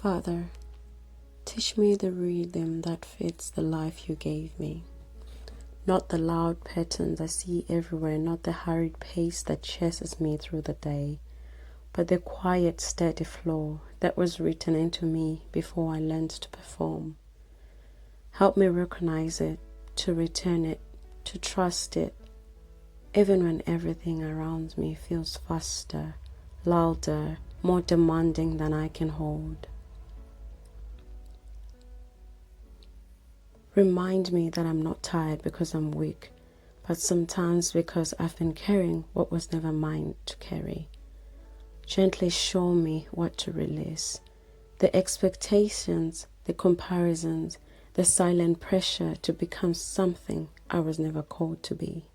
Father, teach me the rhythm that fits the life you gave me. Not the loud patterns I see everywhere, not the hurried pace that chases me through the day, but the quiet, steady flow that was written into me before I learned to perform. Help me recognize it, to return it, to trust it, even when everything around me feels faster, louder, more demanding than I can hold. Remind me that I'm not tired because I'm weak, but sometimes because I've been carrying what was never mine to carry. Gently show me what to release. The expectations, the comparisons, the silent pressure to become something I was never called to be.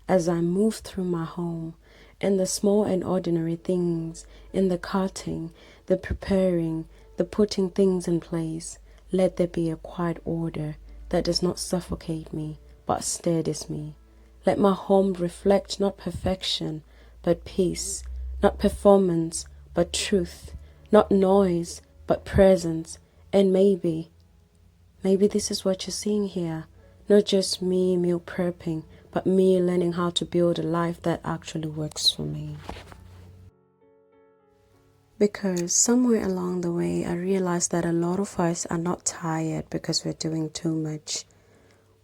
As I move through my home, in the small and ordinary things, in the cutting, the preparing, the putting things in place, let there be a quiet order that does not suffocate me, but steadies me. Let my home reflect not perfection, but peace, not performance, but truth, not noise, but presence. And maybe this is what you're seeing here. Not just me meal prepping, but me learning how to build a life that actually works for me. Because somewhere along the way, I realized that a lot of us are not tired because we're doing too much,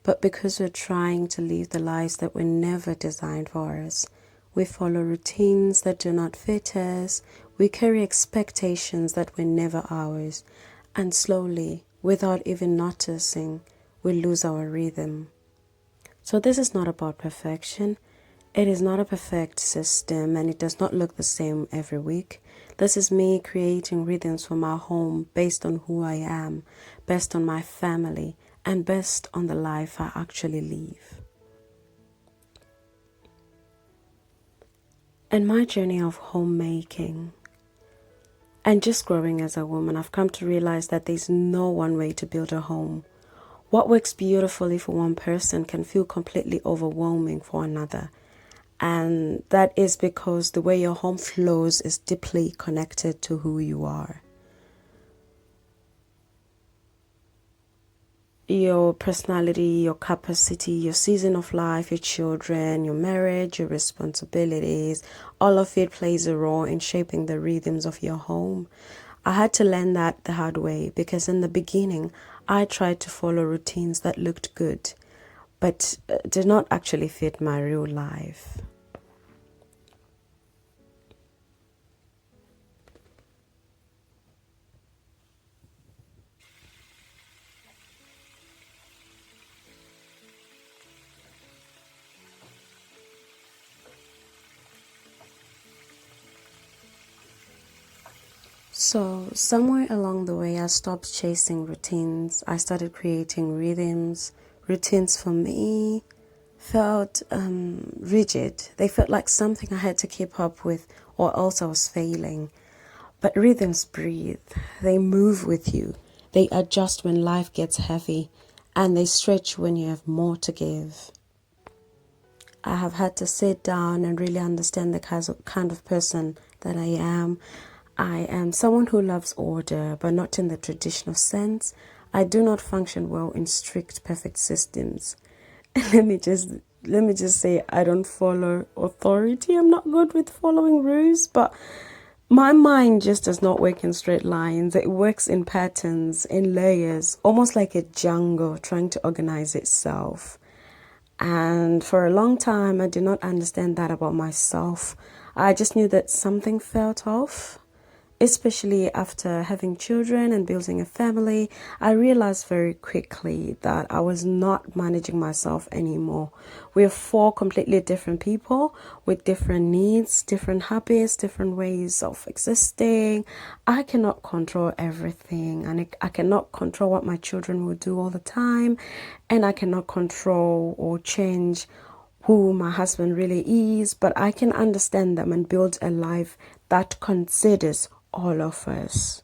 but because we're trying to live the lives that were never designed for us. We follow routines that do not fit us. We carry expectations that were never ours. And slowly, without even noticing, we lose our rhythm. So this is not about perfection. It is not a perfect system, and it does not look the same every week. This is me creating rhythms for my home based on who I am, based on my family, and based on the life I actually live. In my journey of homemaking and just growing as a woman, I've come to realize that there's no one way to build a home. What works beautifully for one person can feel completely overwhelming for another. And that is because the way your home flows is deeply connected to who you are. Your personality, your capacity, your season of life, your children, your marriage, your responsibilities, all of it plays a role in shaping the rhythms of your home. I had to learn that the hard way because in the beginning, I tried to follow routines that looked good, but did not actually fit my real life. So, somewhere along the way, I stopped chasing routines. I started creating rhythms. Routines for me felt rigid. They felt like something I had to keep up with, or else I was failing. But rhythms breathe, they move with you, they adjust when life gets heavy, and they stretch when you have more to give. I have had to sit down and really understand the kind of person that I am. I am someone who loves order, but not in the traditional sense. I do not function well in strict, perfect systems. let me just let me just say I don't follow authority. I'm not good with following rules, but my mind just does not work in straight lines. It works in patterns, in layers, almost like a jungle trying to organize itself. And for a long time, I did not understand that about myself. I just knew that something felt off. Especially after having children and building a family, I realized very quickly that I was not managing myself anymore. We're four completely different people with different needs, different habits, different ways of existing. I cannot control everything, and I cannot control what my children will do all the time, and I cannot control or change who my husband really is, but I can understand them and build a life that considers all of us.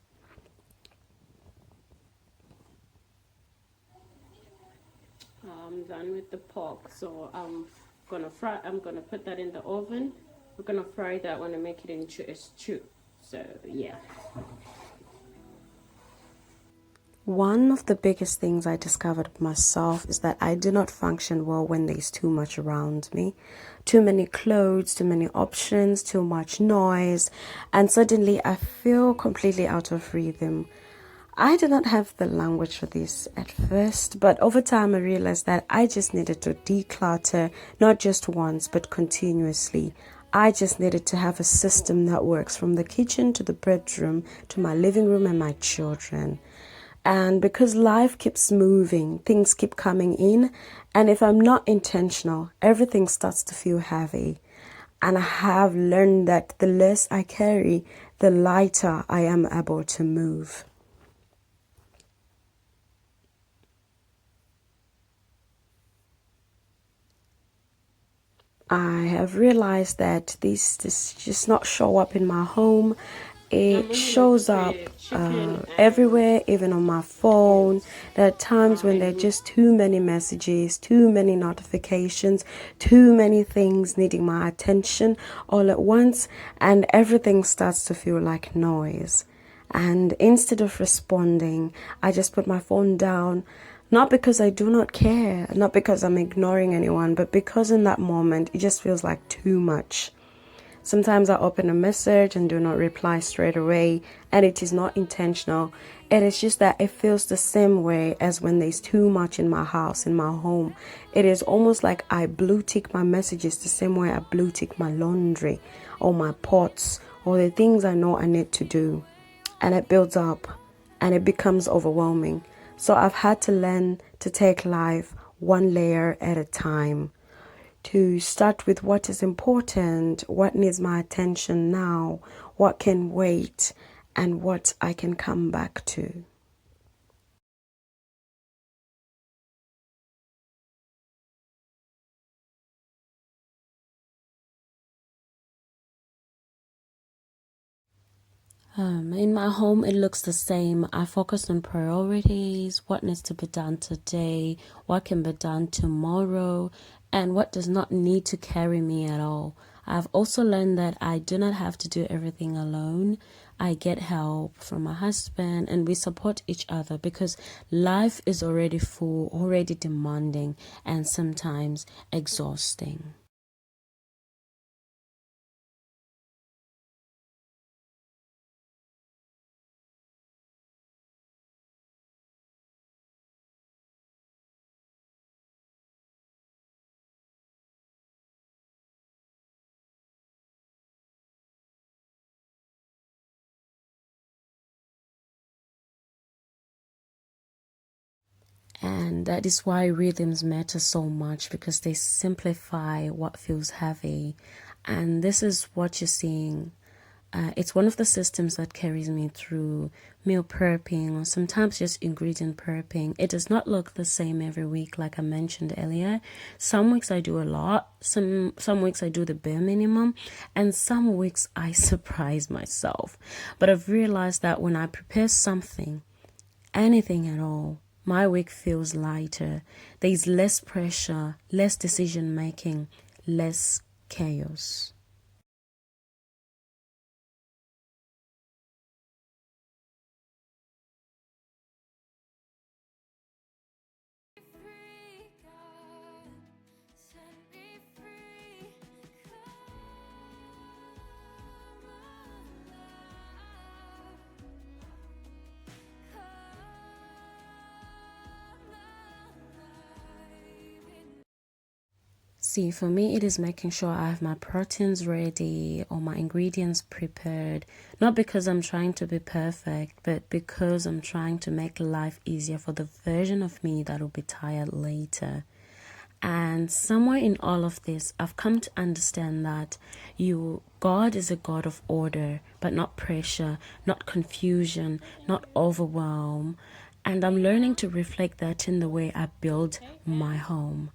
I'm done with the pork, so I'm gonna put that in the oven. We're gonna fry that when I make it into a stew. So yeah. One of the biggest things I discovered of myself is that I do not function well when there's too much around me. Too many clothes, too many options, too much noise, and suddenly I feel completely out of rhythm. I did not have the language for this at first, but over time I realized that I just needed to declutter, not just once, but continuously. I just needed to have a system that works from the kitchen to the bedroom to my living room and my children. And because life keeps moving, things keep coming in, and if I'm not intentional, everything starts to feel heavy. And I have learned that the less I carry, the lighter I am able to move. I have realized that this just not show up in my home. It shows up everywhere, even on my phone. There are times when there are just too many messages, too many notifications, too many things needing my attention all at once, and everything starts to feel like noise. And instead of responding, I just put my phone down, not because I do not care, not because I'm ignoring anyone, but because in that moment it just feels like too much. Sometimes I open a message and do not reply straight away, and it is not intentional. It is just that it feels the same way as when there's too much in my house, in my home. It is almost like I blue tick my messages the same way I blue tick my laundry or my pots or the things I know I need to do. And it builds up and it becomes overwhelming. So I've had to learn to take life one layer at a time, to start with what is important, what needs my attention now, what can wait, and what I can come back to. In my home, it looks the same. I focus on priorities, what needs to be done today, what can be done tomorrow, and what does not need to carry me at all. I've also learned that I do not have to do everything alone. I get help from my husband and we support each other because life is already full, already demanding, and sometimes exhausting. And that is why rhythms matter so much because they simplify what feels heavy. And this is what you're seeing. It's one of the systems that carries me through meal prepping or sometimes just ingredient prepping. It does not look the same every week, like I mentioned earlier. Some weeks I do a lot, some weeks I do the bare minimum, and some weeks I surprise myself. But I've realized that when I prepare something, anything at all, my week feels lighter. There's less pressure, less decision making, less chaos. See, for me, it is making sure I have my proteins ready or my ingredients prepared. Not because I'm trying to be perfect, but because I'm trying to make life easier for the version of me that will be tired later. And somewhere in all of this, I've come to understand that God is a God of order, but not pressure, not confusion, not overwhelm. And I'm learning to reflect that in the way I build my home.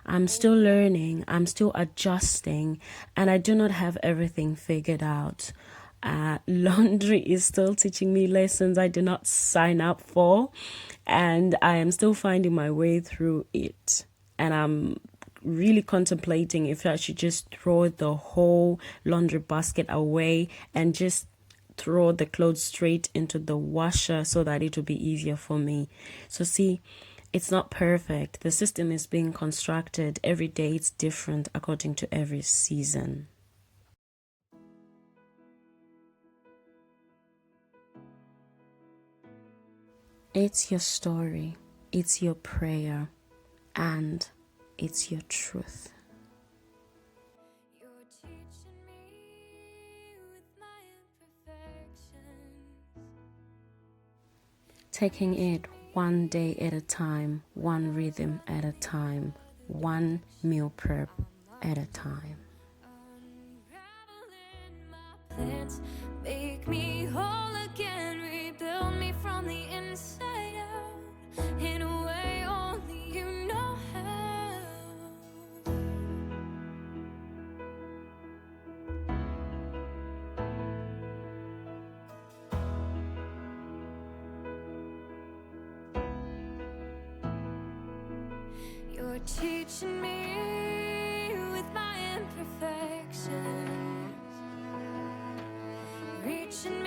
I'm still learning, I'm still adjusting, and I do not have everything figured out. Laundry is still teaching me lessons I did not sign up for, and I am still finding my way through it. And I'm really contemplating if I should just throw the whole laundry basket away and just throw the clothes straight into the washer so that it will be easier for me. So see, it's not perfect. The system is being constructed. Every day it's different according to every season. It's your story, it's your prayer, and it's your truth. You're teaching me with my imperfections. Taking it one day at a time, one rhythm at a time, one meal prep at a time. Unraveling my plans, make me whole again, rebuild me from the inside out, in a way only you know how. You're teaching me with my imperfections, reaching